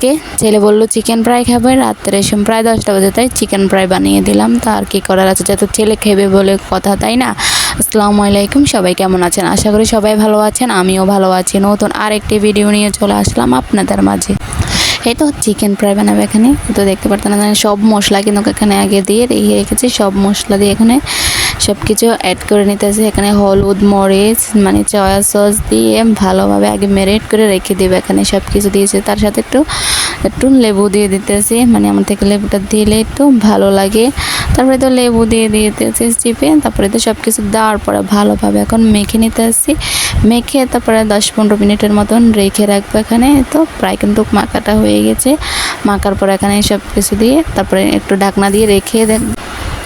আজকে ছেলে বললো চিকেন ফ্রাই খাবে, রাত্রে প্রায় 10টা বাজে, তাই চিকেন ফ্রাই বানিয়ে দিলাম। তা আর কি করার আছে, যেহেতু ছেলে খেবে বলে কথা, তাই না। আসসালামু আলাইকুম, সবাই কেমন আছেন? আশা করি সবাই ভালো আছেন, আমিও ভালো আছি। নতুন আরেকটি ভিডিও নিয়ে চলে আসলাম আপনাদের মাঝে। এই তো চিকেন ফ্রাই বানাবে এখানে। তো দেখতে পারতেন না, সব মশলা কিন্তু এখানে আগে দিয়ে রেখেছি। সব মশলা দিয়ে এখানে সব কিছু অ্যাড করে নিতেছি। এখানে হলুদ, মরিচ, মানে সয়া সস দিয়ে ভালোভাবে আগে ম্যারিনেট করে রেখে দেবে। এখানে সব কিছু দিয়েছে, তার সাথে একটু একটু লেবু দিয়ে দিতেছি, মানে আমার থেকে লেবুটা দিলে একটু ভালো লাগে। তারপরে তো লেবু দিয়ে দিতেছি চিপে। তারপরে তো সব কিছু দেওয়ার পরে ভালোভাবে এখন মেখে নিতে আসছি। মেখে তারপরে 10-15 মিনিটের মতন রেখে রাখবো এখানে। তো প্রায় কিন্তু মাখাটা হয়ে গেছে। মাখার পর এখানে সব কিছু দিয়ে তারপরে একটু ঢাকনা দিয়ে রেখে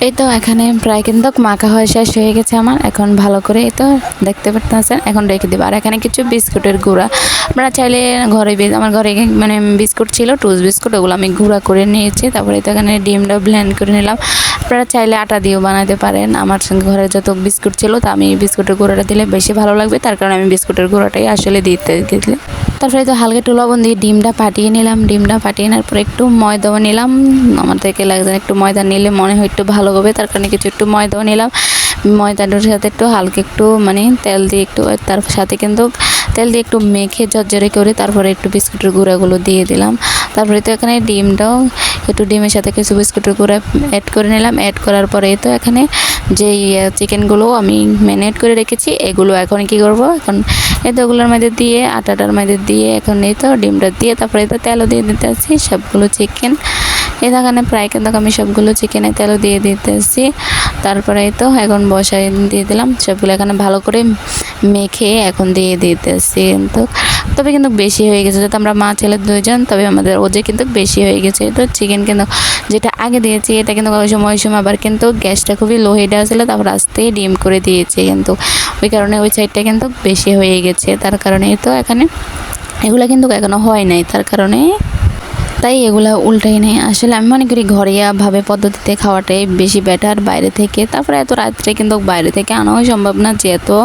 এই তো এখানে প্রায় কিন্তু মাখা হয়ে শেষ হয়ে গেছে আমার। এখন ভালো করে এই তো দেখতে পাচ্ছেন, এখন রেখে দেবো। আর এখানে কিছু বিস্কুটের গুঁড়া, আপনারা চাইলে ঘরে, আমার ঘরে মানে বিস্কুট ছিল, টুস বিস্কুট, ওগুলো আমি গুঁড়া করে নিয়েছি। তারপরে তো এখানে ডিমটা ব্লেন্ড করে নিলাম। আপনারা চাইলে আটা দিয়েও বানাতে পারেন। আমার সঙ্গে ঘরে যত বিস্কুট ছিল, তা আমি বিস্কুটের গুঁড়াটা দিলে বেশি ভালো লাগবে, তার কারণে আমি বিস্কুটের গুঁড়াটাই আসলে দিতে গেছি। তারপরে তো হালকা একটু লবণ দিয়ে ডিমটা ফাটিয়ে নিলাম। ডিমটা ফাটিয়ে নেওয়ার পরে একটু ময়দাও নিলাম। আমার থেকে লাগছে একটু ময়দা নিলে মনে হয় একটু ভালো হবে, তার কারণে কিছু একটু ময়দাও নিলাম। ময়দাটার সাথে একটু হালকা একটু মানে তেল দিয়ে একটু, তার সাথে কিন্তু তেল দিয়ে একটু মেখে ঝরঝরে করে তারপরে একটু বিস্কুটের গুঁড়াগুলো দিয়ে দিলাম। তারপরে তো এখানে ডিমটাও একটু ডিমের সাথে কিছু বিস্কুটের গুঁড়া অ্যাড করে নিলাম। অ্যাড করার পরে তো এখানে যে চিকেনগুলো আমি ম্যারিনেট করে রেখেছি, এগুলো এখন কি করব, এখন এই তো ওগুলোর মধ্যে দিয়ে আটাটার মধ্যে দিয়ে এখন এই তো ডিমটা দিয়ে তারপরে তো তেলও দিয়ে দিতে আসছি সবগুলো চিকেন। এখানে প্রায় কিন্তু আমি সবগুলো চিকেনে তেলও দিয়ে দিতেছি। তারপরে তো এখন বসাই দিয়ে দিলাম সবগুলো, এখানে ভালো করে মেখে এখন দিয়ে দিতেছি। কিন্তু তবে কিন্তু বেশি হয়ে গেছে, যাতে আমরা মা ছেলে দুইজন, তবে আমাদের ওজে কিন্তু বেশি হয়ে গেছে। তো চিকেন কিন্তু যেটা আগে দিয়েছি, এটা কিন্তু ওই সময় আবার কিন্তু গ্যাসটা খুবই লো হিটে আসলে, তারপর আস্তেই ডিম করে দিয়েছি। কিন্তু ওই কারণে ওই সাইডটা কিন্তু বেশি হয়ে গেছে, তার কারণে তো এখানে এগুলো কিন্তু এখনো হয় নাই, তার কারণে তাই এগুলো উল্টাই নেই। আসলে আমি মনে করি ঘরোয়াভাবে পদ্ধতিতে খাওয়াটাই বেশি বেটার বাইরে থেকে। তারপরে এত রাত্রে কিন্তু বাইরে থেকে আনাও সম্ভব না, যেহেতু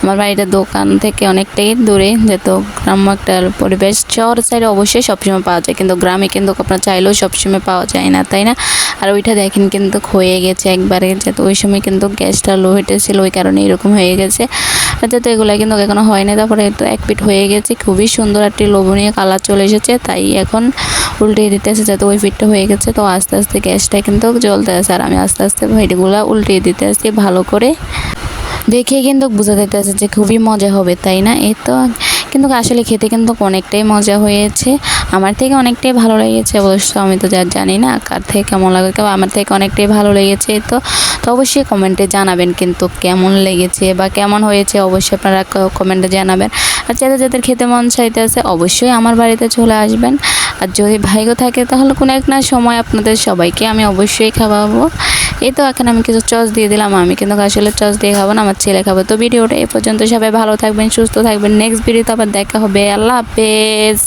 আমার বাড়িটা দোকান থেকে অনেকটাই দূরে, যেহেতু গ্রাম্য একটা পরিবেশ। শহর সাইডে অবশ্যই সবসময় পাওয়া যায়, কিন্তু গ্রামে কিন্তু আপনার চাইলেও সবসময় পাওয়া যায় না, তাই না। আর ওইটা দেখেন কিন্তু হয়ে গেছে একবারে, যেহেতু ওই সময় কিন্তু গ্যাসটা লো হিটে ছিল, ওই কারণে এরকম হয়ে গেছে। আর যেহেতু এগুলো কিন্তু এখনো হয় না, তারপরে তো এক পিঠ হয়ে গেছে, খুবই সুন্দর একটি লোভনীয় কালার চলে এসেছে। তাই এখন উল্টে দিতেছে, যাতে ওই পিঠটা হয়ে গেছে। তো আস্তে আস্তে গ্যাসটা কিন্তু জ্বলতে আছে, আর আমি আস্তে আস্তে ভাইগুলো উল্টে দিতে আসছি ভালো করে। দেখে কিন্তু বোঝা যাইতেছে যে খুবই মজা হবে, তাই না। এই তো কিন্তু আসলে খেতে কিন্তু অনেকটাই মজা হয়েছে, আমার থেকে অনেকটাই ভালো লেগেছে। অবশ্য আমি তো যা জানি না কার থেকে কেমন লাগে, কেউ আমার থেকে অনেকটাই ভালো লেগেছে। তো অবশ্যই কমেন্টে জানাবেন কিন্তু কেমন লেগেছে বা কেমন হয়েছে, অবশ্যই আপনারা কমেন্টে জানাবেন। আর যাদের যাদের খেতে মন চাইতেছে অবশ্যই আমার বাড়িতে চলে আসবেন। আর যদি ভাইগো থাকে তাহলে কোনো এক না সময় আপনাদের সবাইকে আমি অবশ্যই খাওয়াবো। এই তো এখন আমি কিছু চস দিয়ে দিলাম, আমি কিন্তু আসলে চস দিয়ে খাবো না, আমার ছেলে খাবো। তো ভিডিওটা এ পর্যন্ত, সবাই ভালো থাকবেন, সুস্থ থাকবেন। নেক্সট ভিডিওতে আবার দেখা হবে। আল্লাহ হাফেজ।